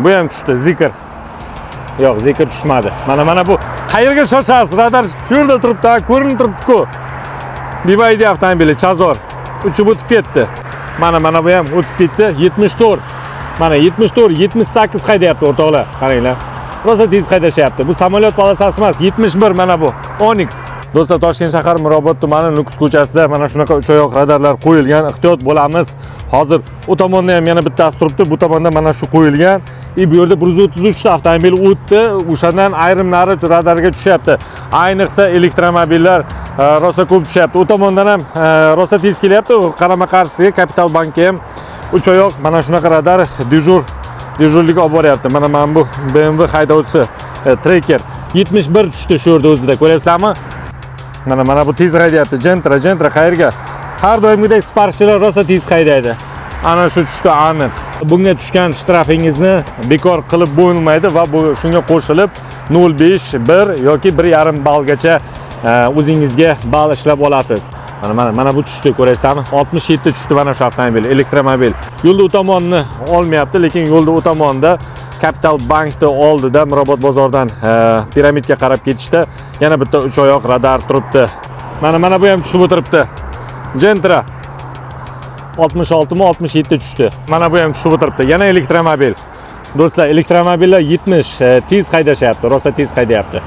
Bu ham tushdi, zikr. Yo'q, zikr tushmadi. Mana bu qayerga shoshasiz? Radar shu yerda turibdi, ko'rinib turibdi-ku. BYD avtomobili Chazor uchib o'tib ketdi. Mana bu ham o'tib ketdi. 74. Mana 74, 78 haydayapti o'rtoqlar. Qaranglar. Rosa tez haydashyapti. Bu samolyot polosasi emas, 71 mana bu. Onyx. Do'stlar, Toshkent shahar Mirobod tumani Nukus ko'chasida mana shunaqa uch oyoq radarlar qo'yilgan. Ehtiyot bo'lamiz. Hozir u tomonda ham yana bittasi turibdi. Bu tomonda mana shu qo'yilgan. Bu yerda 133 ta avtomobil o'tdi. O'shandan ayrimlari radarga tushyapti. Ayniqsa elektromobillar rosa ko'p tushyapti. U tomondan ham rosa tez kelyapti. Qarama-qarshisiga Kapital bankka ham uch oyoq mana shunaqa radar dejurlik olib boryapti. Mana bu BMW haydovchisi Tracker 71 tushdi shu yerda o'zida. Ko'ryapsizmi? Mana bu tez haydayapti. Gentra qayerga? Har doimgidek Sparkchilar rosa tez haydaydi. Ana shu tushdi aniq. Bunga tushgan shtrafingizni bekor qilib bo'lmaydi va bu shunga qo'shilib 0.5, 1 yoki 1.5 ballgacha o'zingizga ball ishlab olasiz. Mana bu tushdi, ko'rasizmi? 67 tushdi mana shu avtomobil, elektromobil. Yo'lda u tomonni olmayapti, lekin yo'lda u tomonda Capital Bankda oldida Mirobod bozordan piramidga qarab ketishda yana bitta uch oyoq radar turibdi. Mana bu ham tushib o'tiribdi. Gentra 66 mi 67 tushdi. Mana bu ham tushib o'tiribdi. Yana elektromobil. Do'stlar, elektromobillar 70 tez haydashyapti, rosa tez haydayapti.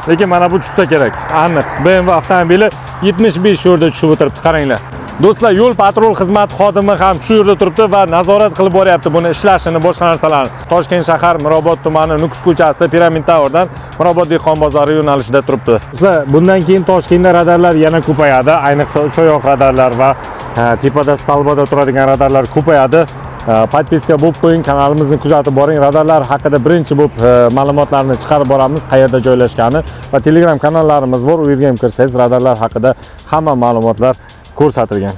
Lekin mana bu tushsa kerak. Aniq. BMW avtomobili 75 yo'lda tushib o'tiribdi, qaranglar. Do'stlar, yo'l patrul xizmati xodimi ham shu yerda turibdi va nazorat qilib boryapti buni ishlashini, boshqa narsalarni. Toshkent shahar Mirobod tumani Nukus ko'chasi Piramid Towerdan Mirobod dehqon bozori yo'nalishida turibdi. Do'stlar, bundan keyin Toshkentda radarlar yana ko'payadi, ayniqsa uch oyoq radarlar va tepada salboda turadigan radarlar ko'payadi. Podpiska bo'lib qo'ying, kanalimizni kuzatib boring. Radarlar haqida birinchi bo'lib ma'lumotlarni chiqarib boramiz, qayerda joylashgani va Telegram kanallarimiz bor. U yerga ham kirsangiz radarlar haqida hamma ma'lumotlar ko'rsatilgan.